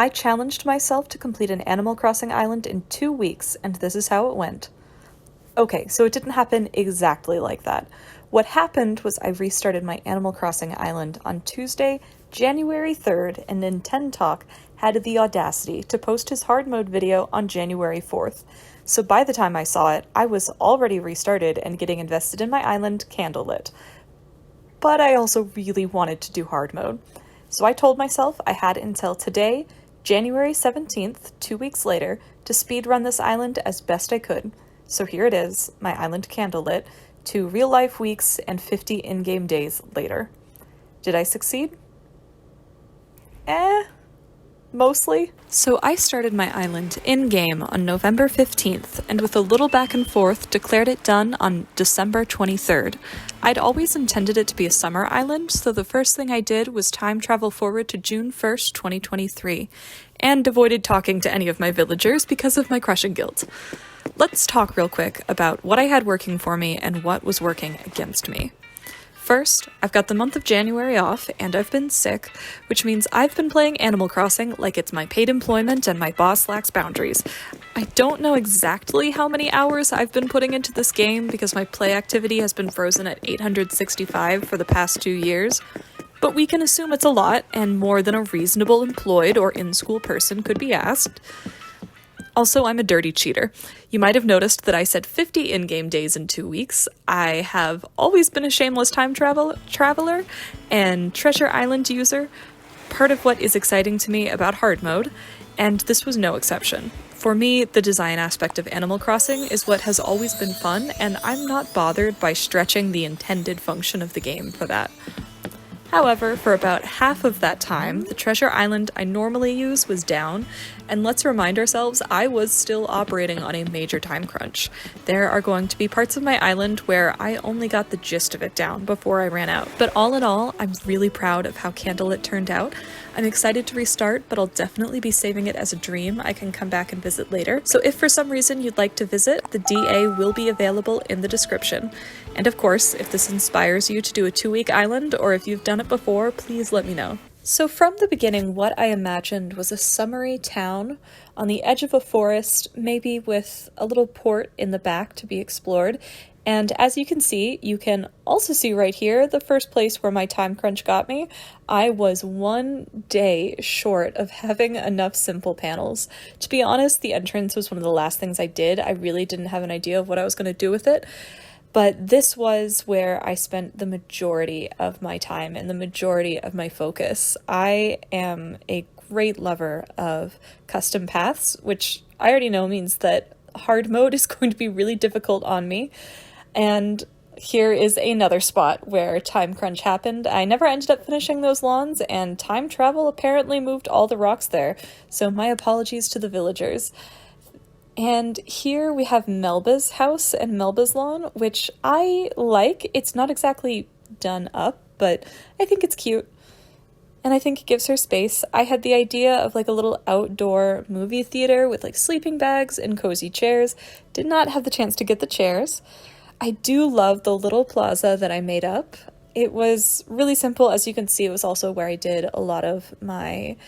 I challenged myself to complete an Animal Crossing island in 2 weeks, and this is how it went. Okay, so it didn't happen exactly like that. What happened was I restarted my Animal Crossing island on Tuesday, January 3rd, and Nintentalk had the audacity to post his hard mode video on January 4th. So by the time I saw it, I was already restarted and getting invested in my island candlelit. But I also really wanted to do hard mode. So I told myself I had until today, January 17th, 2 weeks later, to speedrun this island as best I could. So here it is, my island candlelit, 2 real-life weeks and 50 in-game days later. Did I succeed? Mostly. So I started my island in-game on November 15th, and with a little back and forth, declared it done on December 23rd. I'd always intended it to be a summer island, so the first thing I did was time travel forward to June 1st, 2023, and avoided talking to any of my villagers because of my crushing guilt. Let's talk real quick about what I had working for me and what was working against me. First, I've got the month of January off, and I've been sick, which means I've been playing Animal Crossing like it's my paid employment and my boss lacks boundaries. I don't know exactly how many hours I've been putting into this game because my play activity has been frozen at 865 for the past 2 years, but we can assume it's a lot and more than a reasonable employed or in-school person could be asked. Also, I'm a dirty cheater. You might have noticed that I said 50 in-game days in 2 weeks. I have always been a shameless time traveler and Treasure Island user, part of what is exciting to me about hard mode, and this was no exception. For me, the design aspect of Animal Crossing is what has always been fun, and I'm not bothered by stretching the intended function of the game for that. However, for about half of that time, the treasure island I normally use was down, and let's remind ourselves I was still operating on a major time crunch. There are going to be parts of my island where I only got the gist of it down before I ran out. But all in all, I'm really proud of how Candlelit turned out. I'm excited to restart, but I'll definitely be saving it as a dream I can come back and visit later. So if for some reason you'd like to visit, the DA will be available in the description. And of course, if this inspires you to do a 2-week island, or if you've done it before, please let me know. So from the beginning, what I imagined was a summery town on the edge of a forest, maybe with a little port in the back to be explored. And as you can also see right here, the first place where my time crunch got me. I was 1 day short of having enough simple panels. To be honest, the entrance was one of the last things I did. I really didn't have an idea of what I was going to do with it. But this was where I spent the majority of my time and the majority of my focus. I am a great lover of custom paths, which I already know means that hard mode is going to be really difficult on me. And here is another spot where time crunch happened. I never ended up finishing those lawns, and time travel apparently moved all the rocks there. So my apologies to the villagers. And here we have Melba's house and Melba's lawn, which I like. It's not exactly done up, but I think it's cute. And I think it gives her space. I had the idea of like a little outdoor movie theater with like sleeping bags and cozy chairs. Did not have the chance to get the chairs. I do love the little plaza that I made up. It was really simple. As you can see, it was also where I did a lot of my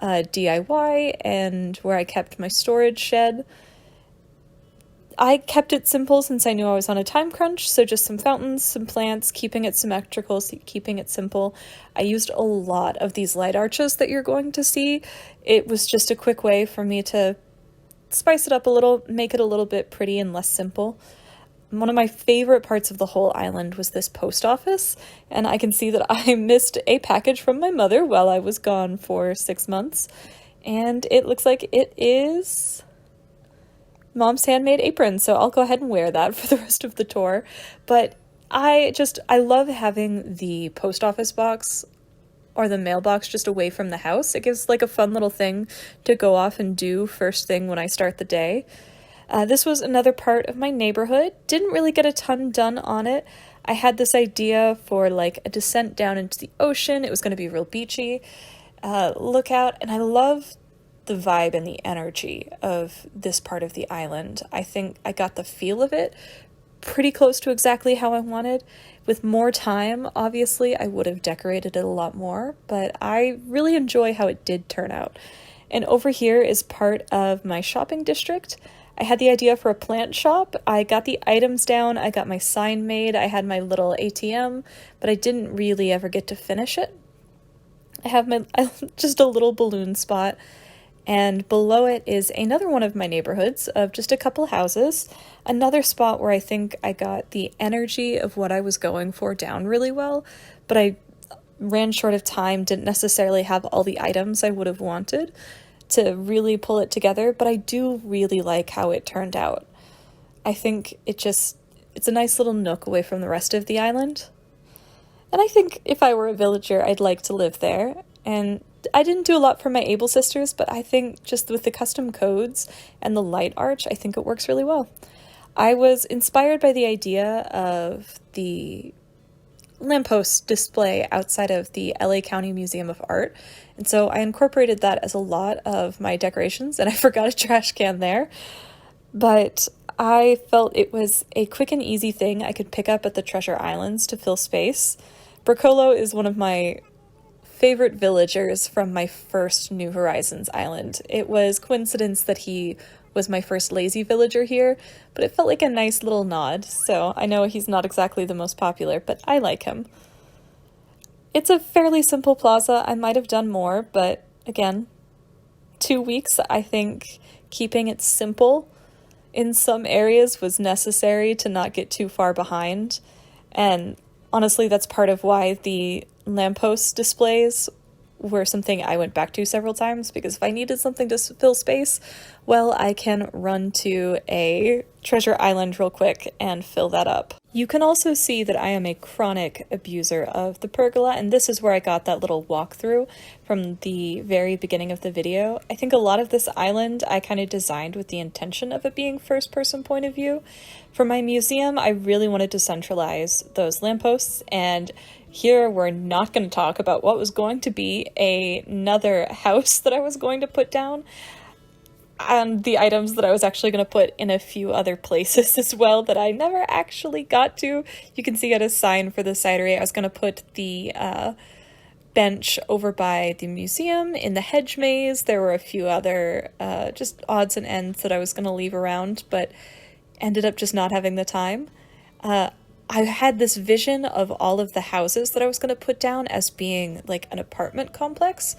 DIY and where I kept my storage shed. I kept it simple since I knew I was on a time crunch, so just some fountains, some plants, keeping it symmetrical, keeping it simple. I used a lot of these light arches that you're going to see. It was just a quick way for me to spice it up a little, make it a little bit pretty and less simple. One of my favorite parts of the whole island was this post office, and I can see that I missed a package from my mother while I was gone for 6 months, and it looks like it is Mom's handmade apron, so I'll go ahead and wear that for the rest of the tour. But I love having the post office box or the mailbox just away from the house. It gives like a fun little thing to go off and do first thing when I start the day. This was another part of my neighborhood. Didn't really get a ton done on it. I had this idea for like a descent down into the ocean. It was going to be real beachy lookout, and I love the vibe and the energy of this part of the island. I think I got the feel of it pretty close to exactly how I wanted. With more time, obviously, I would have decorated it a lot more, but I really enjoy how it did turn out. And over here is part of my shopping district. I had the idea for a plant shop. I got the items down, I got my sign made, I had my little ATM, but I didn't really ever get to finish it. I have just a little balloon spot, and below it is another one of my neighborhoods of just a couple houses. Another spot where I think I got the energy of what I was going for down really well, but I ran short of time, didn't necessarily have all the items I would have wanted to really pull it together, but I do really like how it turned out. I think it's a nice little nook away from the rest of the island. And I think if I were a villager, I'd like to live there. And I didn't do a lot for my Able sisters, but I think just with the custom codes and the light arch, I think it works really well. I was inspired by the idea of the lamppost display outside of the LA County Museum of Art, and so I incorporated that as a lot of my decorations, and I forgot a trash can there, but I felt it was a quick and easy thing I could pick up at the Treasure Islands to fill space. Bricolo is one of my favorite villagers from my first New Horizons island. It was coincidence that he was my first lazy villager here, but it felt like a nice little nod, so I know he's not exactly the most popular, but I like him. It's a fairly simple plaza. I might have done more, but again, 2 weeks, I think keeping it simple in some areas was necessary to not get too far behind, and honestly, that's part of why the lamppost displays were something I went back to several times, because if I needed something to fill space, well, I can run to a treasure island real quick and fill that up. You can also see that I am a chronic abuser of the pergola, and this is where I got that little walkthrough from the very beginning of the video. I think a lot of this island I kind of designed with the intention of it being first-person point of view. For my museum, I really wanted to centralize those lampposts, and here we're not going to talk about what was going to be another house that I was going to put down, and the items that I was actually going to put in a few other places as well that I never actually got to. You can see I had a sign for the cidery. I was going to put the bench over by the museum in the hedge maze. There were a few other just odds and ends that I was going to leave around, but ended up just not having the time. I had this vision of all of the houses that I was going to put down as being like an apartment complex,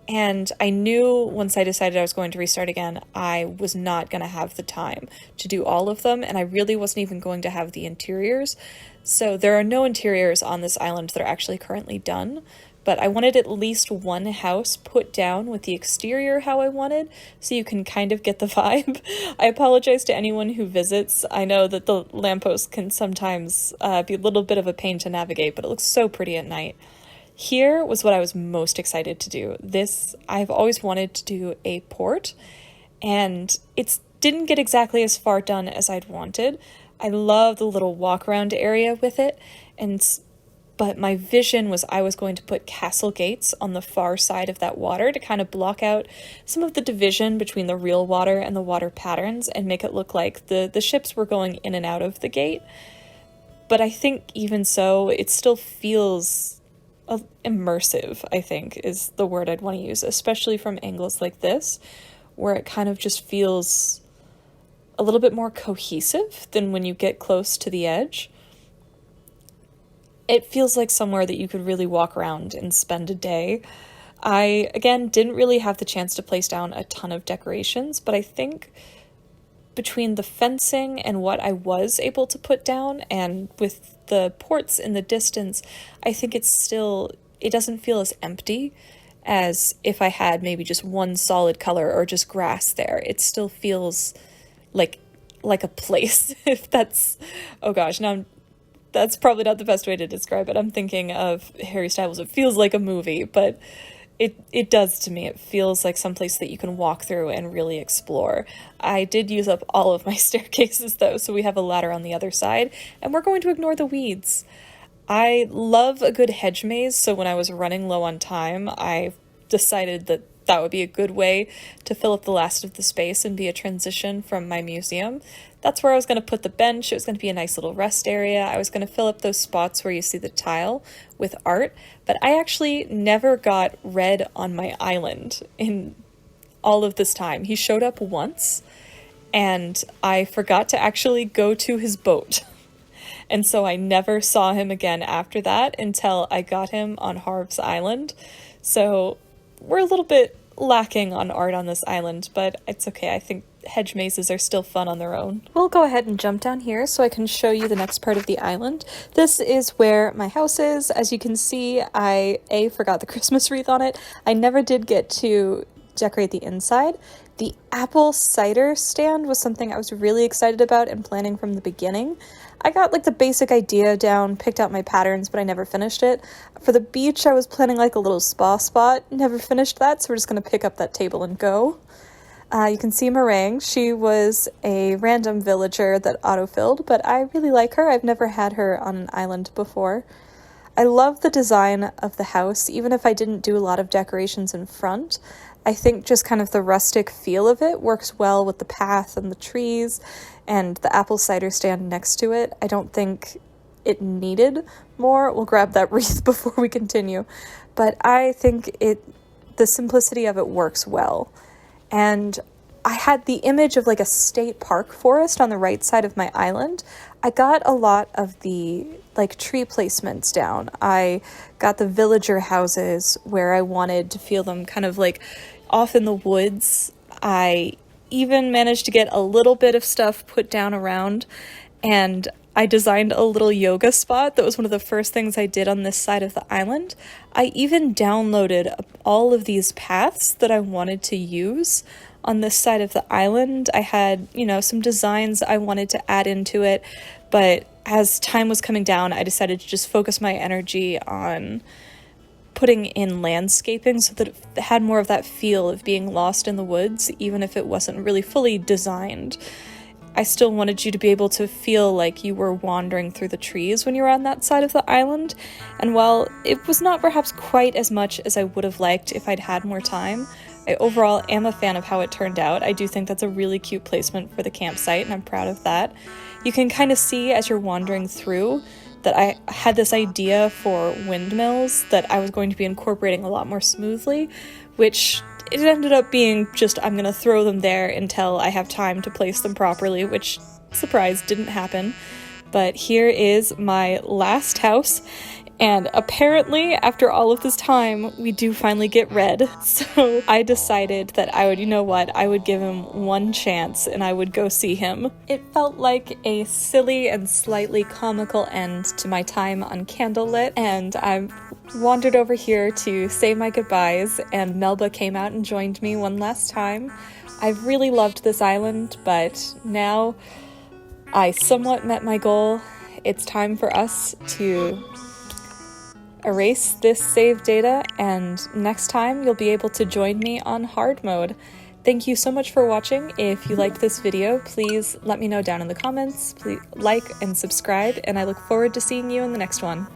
and I knew once I decided I was going to restart again, I was not going to have the time to do all of them, and I really wasn't even going to have the interiors. So there are no interiors on this island that are actually currently done, but I wanted at least one house put down with the exterior how I wanted, so you can kind of get the vibe. I apologize to anyone who visits. I know that the lamppost can sometimes be a little bit of a pain to navigate, but it looks so pretty at night. Here was what I was most excited to do. I've always wanted to do a port, and it didn't get exactly as far done as I'd wanted. I love the little walk around area with it, but my vision was I was going to put castle gates on the far side of that water to kind of block out some of the division between the real water and the water patterns and make it look like the ships were going in and out of the gate. But I think even so, it still feels immersive, I think, is the word I'd want to use, especially from angles like this, where it kind of just feels a little bit more cohesive than when you get close to the edge. It feels like somewhere that you could really walk around and spend a day. I, again, didn't really have the chance to place down a ton of decorations, but I think between the fencing and what I was able to put down, and with the ports in the distance, I think it doesn't feel as empty as if I had maybe just one solid color or just grass there. It still feels like a place, if that's, oh gosh, now that's probably not the best way to describe it. I'm thinking of Harry Styles. It feels like a movie, but it does to me. It feels like someplace that you can walk through and really explore. I did use up all of my staircases though, so we have a ladder on the other side, and we're going to ignore the weeds. I love a good hedge maze, so when I was running low on time, I decided that would be a good way to fill up the last of the space and be a transition from my museum. That's where I was going to put the bench. It was going to be a nice little rest area. I was going to fill up those spots where you see the tile with art, but I actually never got red on my island in all of this time. He showed up once, and I forgot to actually go to his boat. And so I never saw him again after that until I got him on Harv's Island. So we're a little bit lacking on art on this island, but it's okay. I think hedge mazes are still fun on their own. We'll go ahead and jump down here so I can show you the next part of the island. This is where my house is. As you can see, I forgot the Christmas wreath on it. I never did get to decorate the inside. The apple cider stand was something I was really excited about and planning from the beginning. I got like the basic idea down, picked out my patterns, but I never finished it. For the beach, I was planning like a little spa spot, never finished that, so we're just gonna pick up that table and go. You can see Meringue. She was a random villager that autofilled, but I really like her. I've never had her on an island before. I love the design of the house, even if I didn't do a lot of decorations in front. I think just kind of the rustic feel of it works well with the path and the trees and the apple cider stand next to it. I don't think it needed more. We'll grab that wreath before we continue. But I think the simplicity of it works well. And I had the image of like a state park forest on the right side of my island. I got a lot of the like tree placements down. I got the villager houses where I wanted to feel them kind of like off in the woods. I even managed to get a little bit of stuff put down around, and I designed a little yoga spot. That was one of the first things I did on this side of the island. I even downloaded all of these paths that I wanted to use on this side of the island. I had, some designs I wanted to add into it, but as time was coming down, I decided to just focus my energy on putting in landscaping so that it had more of that feel of being lost in the woods, even if it wasn't really fully designed. I still wanted you to be able to feel like you were wandering through the trees when you were on that side of the island, and while it was not perhaps quite as much as I would have liked if I'd had more time, I overall am a fan of how it turned out. I do think that's a really cute placement for the campsite, and I'm proud of that. You can kind of see as you're wandering through that I had this idea for windmills that I was going to be incorporating a lot more smoothly, which it ended up being just I'm gonna throw them there until I have time to place them properly, which, surprise, didn't happen. But here is my last house, and apparently after all of this time we do finally get red. So I decided that I would give him one chance and I would go see him. It felt like a silly and slightly comical end to my time on Candlelit, and I wandered over here to say my goodbyes, and Melba came out and joined me one last time. I've really loved this island, but now I somewhat met my goal. It's time for us to erase this saved data, and next time you'll be able to join me on hard mode. Thank you so much for watching. If you liked this video, please let me know down in the comments. Please like and subscribe, and I look forward to seeing you in the next one.